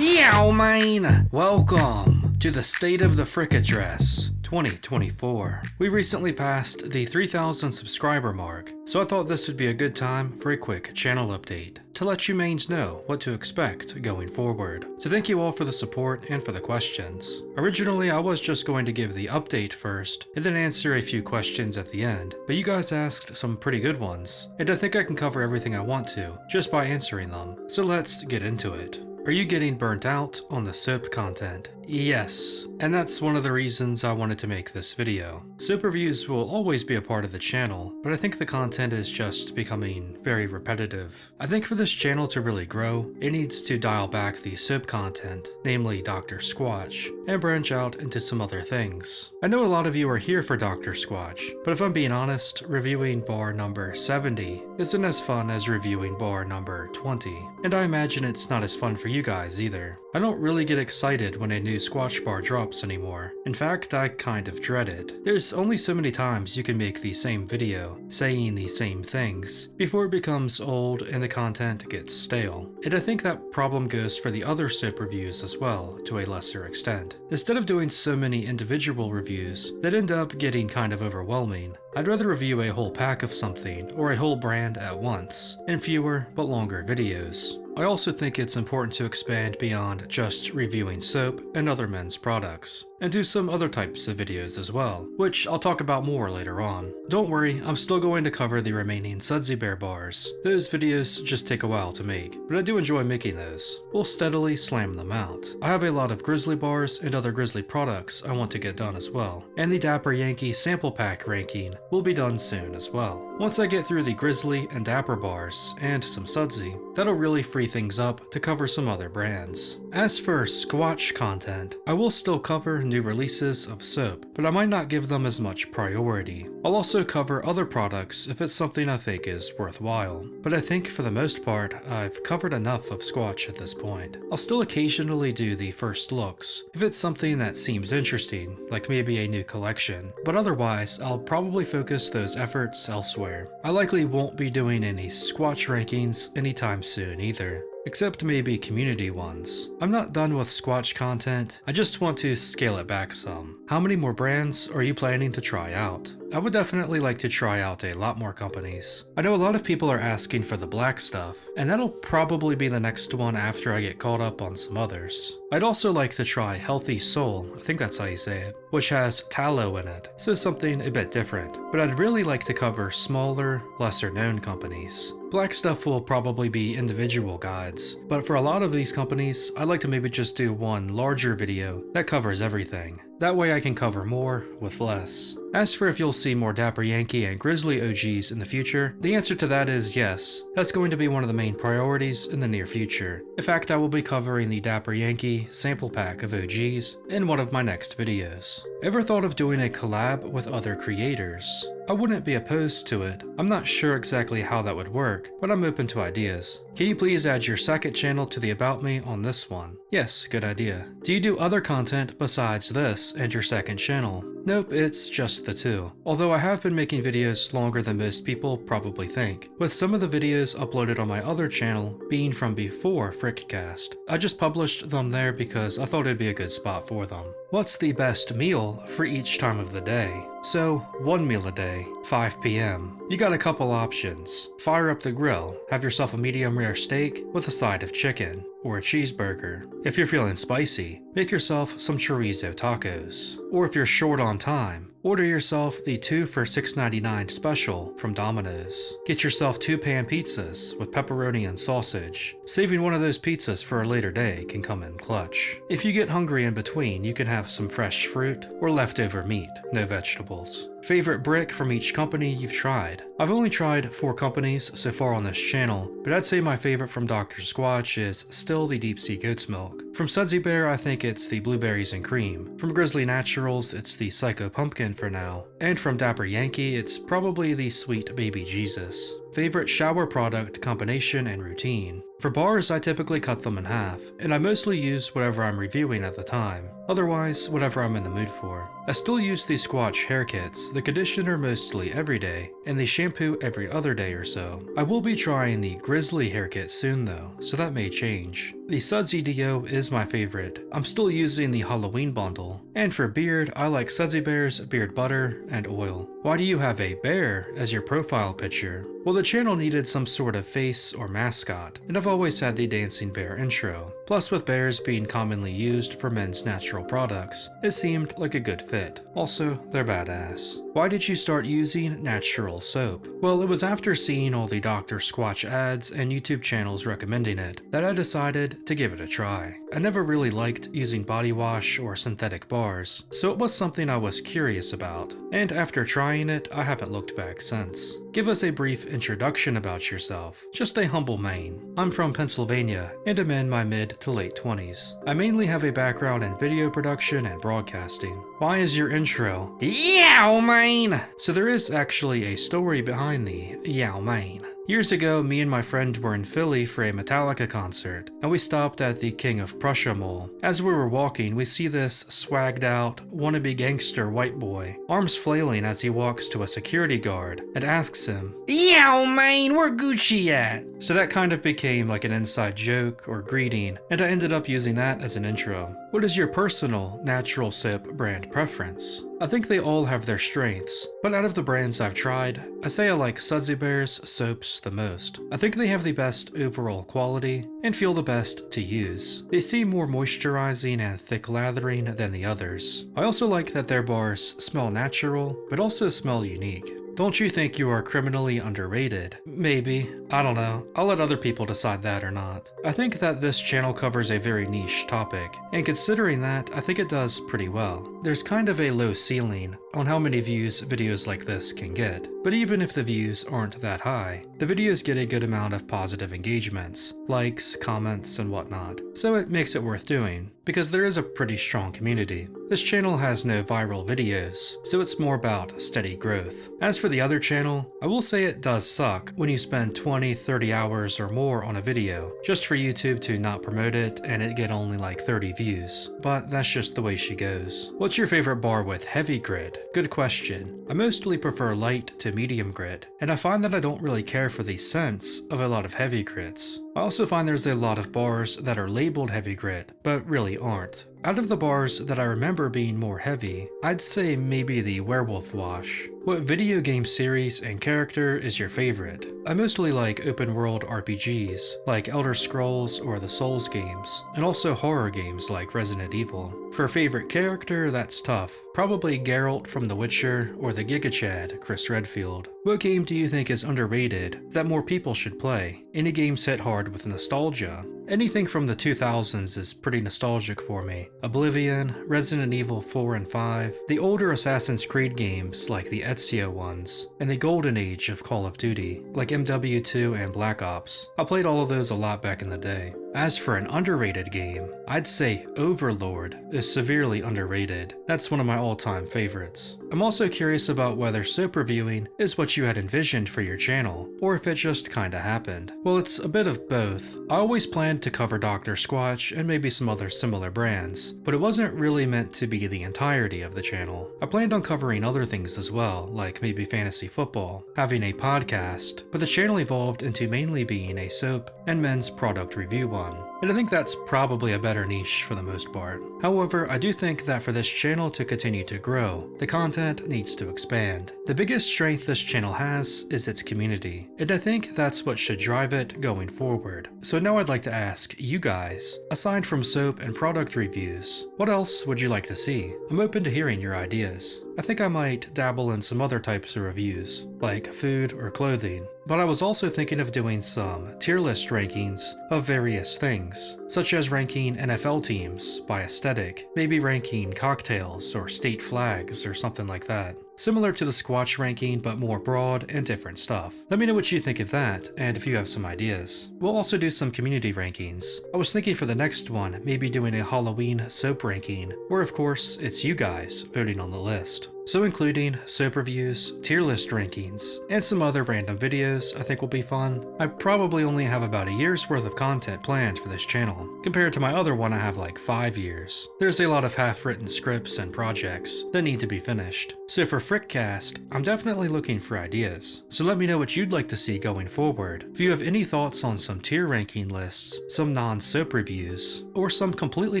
Yow, man! Welcome to the State of the Frick Address 2024. We recently passed the 3,000 subscriber mark, so I thought this would be a good time for a quick channel update to let you mains know what to expect going forward. So thank you all for the support and for the questions. Originally, I was just going to give the update first and then answer a few questions at the end, but you guys asked some pretty good ones, and I think I can cover everything I want to just by answering them. So let's get into it. Are you getting burnt out on the soap content? Yes, and that's one of the reasons I wanted to make this video. Soap reviews will always be a part of the channel, but I think the content is just becoming very repetitive. I think for this channel to really grow, it needs to dial back the soap content, namely Dr. Squatch, and branch out into some other things. I know a lot of you are here for Dr. Squatch, but if I'm being honest, reviewing bar number 70 isn't as fun as reviewing bar number 20, and I imagine it's not as fun for you guys either. I don't really get excited when a new Squatch bar drops anymore. In fact, I kind of dread it. There's only so many times you can make the same video, saying the same things, before it becomes old and the content gets stale. And I think that problem goes for the other soap reviews as well, to a lesser extent. Instead of doing so many individual reviews that end up getting kind of overwhelming, I'd rather review a whole pack of something or a whole brand at once, in fewer but longer videos. I also think it's important to expand beyond just reviewing soap and other men's products, and do some other types of videos as well, which I'll talk about more later on. Don't worry, I'm still going to cover the remaining Sudsy Bear bars. Those videos just take a while to make, but I do enjoy making those. We'll steadily slam them out. I have a lot of Grizzly bars and other Grizzly products I want to get done as well, and the Dapper Yankee sample pack ranking will be done soon as well. Once I get through the Grizzly and Dapper bars, and some Sudsy, that'll really free things up to cover some other brands. As for Squatch content, I will still cover new releases of soap, but I might not give them as much priority. I'll also cover other products if it's something I think is worthwhile, but I think for the most part, I've covered enough of Squatch at this point. I'll still occasionally do the first looks, if it's something that seems interesting, like maybe a new collection, but otherwise, I'll probably focus those efforts elsewhere. I likely won't be doing any Squatch rankings anytime soon either, except maybe community ones. I'm not done with Squatch content, I just want to scale it back some. How many more brands are you planning to try out? I would definitely like to try out a lot more companies. I know a lot of people are asking for the black stuff, and that'll probably be the next one after I get caught up on some others. I'd also like to try Healthy Soul, I think that's how you say it, which has tallow in it, so something a bit different. But I'd really like to cover smaller, lesser known companies. Black stuff will probably be individual guides, but for a lot of these companies, I'd like to maybe just do one larger video that covers everything. That way I can cover more with less. As for if you'll see more Dapper Yankee and Grizzly OGs in the future, the answer to that is yes. That's going to be one of the main priorities in the near future. In fact, I will be covering the Dapper Yankee sample pack of OGs in one of my next videos. Ever thought of doing a collab with other creators? I wouldn't be opposed to it. I'm not sure exactly how that would work, but I'm open to ideas. Can you please add your second channel to the About Me on this one? Yes, good idea. Do you do other content besides this and your second channel? Nope, it's just the two. Although I have been making videos longer than most people probably think, with some of the videos uploaded on my other channel being from before Frickcast. I just published them there because I thought it'd be a good spot for them. What's the best meal for each time of the day? So, one meal a day, 5 p.m. You got a couple options. Fire up the grill, have yourself a medium rare steak with a side of chicken, or a cheeseburger. If you're feeling spicy, make yourself some chorizo tacos. Or if you're short on time, order yourself the 2 for $6.99 special from Domino's. Get yourself 2 pan pizzas with pepperoni and sausage. Saving one of those pizzas for a later day can come in clutch. If you get hungry in between, you can have some fresh fruit or leftover meat, no vegetables. Favorite brick from each company you've tried? I've only tried 4 companies so far on this channel, but I'd say my favorite from Dr. Squatch is still the Deep Sea Goat's Milk. From Sudsy Bear, I think it's the Blueberries and Cream. From Grizzly Naturals, it's the Psycho Pumpkin for now. And from Dapper Yankee, it's probably the Sweet Baby Jesus. favorite shower product combination and routine. For bars, I typically cut them in half, and I mostly use whatever I'm reviewing at the time. Otherwise, whatever I'm in the mood for. I still use the Squatch hair kits, the conditioner mostly every day, and the shampoo every other day or so. I will be trying the Grizzly hair kit soon though, so that may change. The Sudsy Deo is my favorite. I'm still using the Halloween bundle. And for beard, I like Sudsy Bear's beard butter and oil. Why do you have a bear as your profile picture? Well, the channel needed some sort of face or mascot, and I've always had the dancing bear intro. Plus, with bears being commonly used for men's natural products, it seemed like a good fit. Also, they're badass. Why did you start using natural soap? Well, it was after seeing all the Dr. Squatch ads and YouTube channels recommending it that I decided to give it a try. I never really liked using body wash or synthetic bars, so it was something I was curious about. And after trying it, I haven't looked back since. Give us a brief introduction about yourself. Just a humble Maine. I'm from Pennsylvania, and I'm in my mid to late 20s. I mainly have a background in video production and broadcasting. Why is your intro, Yow Maine? So there is actually a story behind the Yow Maine. Years ago, me and my friend were in Philly for a Metallica concert, and we stopped at the King of Prussia Mall. As we were walking, we see this swagged out, wannabe gangster white boy, arms flailing as he walks to a security guard and asks him, Yow Maine, where Gucci at? So that kind of became like an inside joke or greeting, and I ended up using that as an intro. What is your personal natural soap brand preference? I think they all have their strengths, but out of the brands I've tried, I say I like Sudsy Bear's soaps the most. I think they have the best overall quality and feel the best to use. They seem more moisturizing and thick lathering than the others. I also like that their bars smell natural, but also smell unique. Don't you think you are criminally underrated? Maybe. I don't know. I'll let other people decide that or not. I think that this channel covers a very niche topic, and considering that, I think it does pretty well. There's kind of a low ceiling on how many views videos like this can get, but even if the views aren't that high, the videos get a good amount of positive engagements, likes, comments, and whatnot, so it makes it worth doing, because there is a pretty strong community. This channel has no viral videos, so it's more about steady growth. As for the other channel, I will say it does suck when you spend 20-30 hours or more on a video, just for YouTube to not promote it and it get only like 30 views, but that's just the way she goes. What's your favorite bar with heavy grit? Good question. I mostly prefer light to medium grit, and I find that I don't really care for the scents of a lot of heavy grits. I also find there's a lot of bars that are labeled heavy grit, but really aren't. Out of the bars that I remember being more heavy, I'd say maybe the Werewolf Wash. What video game series and character is your favorite? I mostly like open world RPGs, like Elder Scrolls or the Souls games, and also horror games like Resident Evil. For favorite character, that's tough. Probably Geralt from The Witcher or the Giga Chad, Chris Redfield. What game do you think is underrated that more people should play? Any games hit hard with nostalgia? Anything from the 2000s is pretty nostalgic for me. Oblivion, Resident Evil 4 and 5, the older Assassin's Creed games like the Ezio ones, and the golden age of Call of Duty, like MW2 and Black Ops. I played all of those a lot back in the day. As for an underrated game, I'd say Overlord is severely underrated. That's one of my all-time favorites. I'm also curious about whether soap reviewing is what you had envisioned for your channel, or if it just kinda happened. Well, it's a bit of both. I always planned to cover Dr. Squatch and maybe some other similar brands, but it wasn't really meant to be the entirety of the channel. I planned on covering other things as well, like maybe fantasy football, having a podcast, but the channel evolved into mainly being a soap and men's product review one. And I think that's probably a better niche for the most part. However, I do think that for this channel to continue to grow, the content needs to expand. The biggest strength this channel has is its community, and I think that's what should drive it going forward. So now I'd like to ask you guys, aside from soap and product reviews, what else would you like to see? I'm open to hearing your ideas. I think I might dabble in some other types of reviews, like food or clothing, but I was also thinking of doing some tier list rankings of various things, such as ranking NFL teams by aesthetic, maybe ranking cocktails or state flags or something like that. Similar to the Squatch ranking, but more broad and different stuff. Let me know what you think of that, and if you have some ideas. We'll also do some community rankings. I was thinking for the next one, maybe doing a Halloween soap ranking, where of course, it's you guys voting on the list. so including soap reviews, tier list rankings, and some other random videos I think will be fun. I probably only have about a year's worth of content planned for this channel, compared to my other one I have like 5 years. There's a lot of half-written scripts and projects that need to be finished. So for Frickcast, I'm definitely looking for ideas. So let me know what you'd like to see going forward. If you have any thoughts on some tier ranking lists, some non-soap reviews, or some completely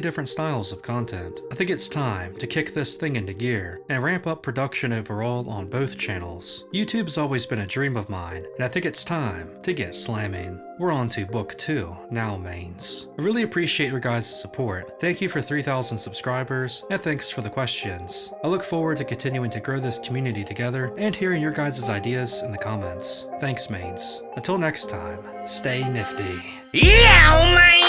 different styles of content, I think it's time to kick this thing into gear and ramp up production overall on both channels. YouTube's always been a dream of mine, and I think it's time to get slamming. We're on to book 2 now, mains. I really appreciate your guys' support. Thank you for 3,000 subscribers, and thanks for the questions. I look forward to continuing to grow this community together and hearing your guys' ideas in the comments. Thanks, mains. Until next time, stay nifty. Yeah, man!